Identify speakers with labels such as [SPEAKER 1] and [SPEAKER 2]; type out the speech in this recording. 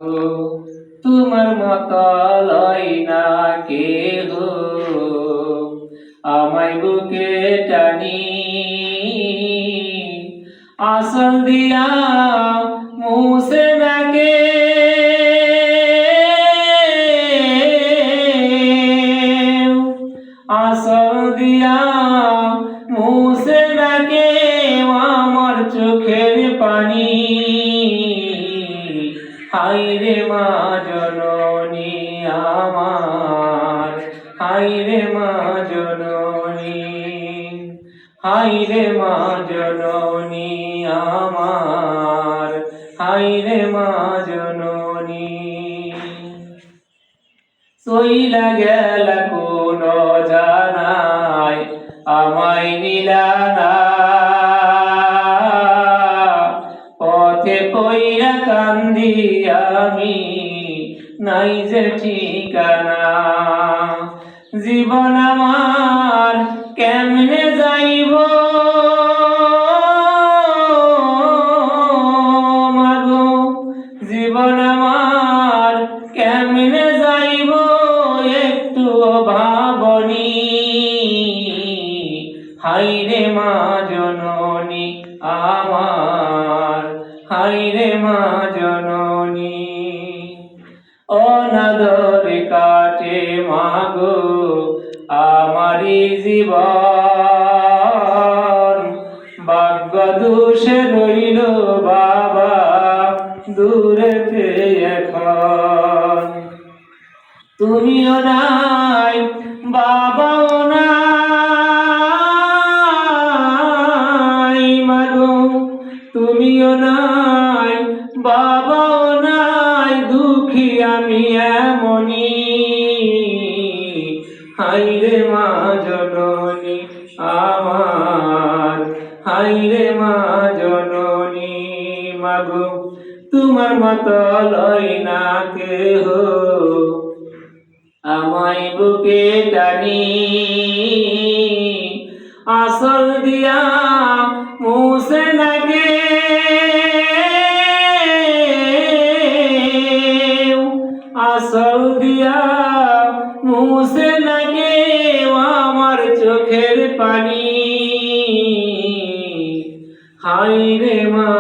[SPEAKER 1] ও তোমার মত লয় না কেহ আমায় বুকে টানি আসল দিয়া মুছে নাকে আসল দিয়া মুছে নাকে আমার চোখের পানি হায়রে মা জননী আমার হায়রে মা জননী হায়রে মা জননী আমার হায়রে মা জননী চইলা গেল কোন জানাই আমায় নিলা না পথে পইরা কান্দি আমি নাই যে ঠিকানা জীবন আমার কেমনে যাইব মাগো জীবন আমার কেমনে যাইব একটু ভাবনি হায়রে মা জননী আমার হায়রে মা জননী অনাদরে কাটে মাগো আমারি জীবন ভাগ্য দোষে রইল বাবা দূরেতে এখন তুমিও নাই বাবাও নাই মাগো তুমিও নাই বাবাও নাই দুঃখী আমি এমনি হায়রে মা জননী আমার হায়রে মা জননী মাগো তোমার মত লয় না কেহ আমায় বুকে টানি আসল দিয়া মুছে নাকে আসল দিয়া মুছে নাকে আমার চোখের পানি হায়রে মা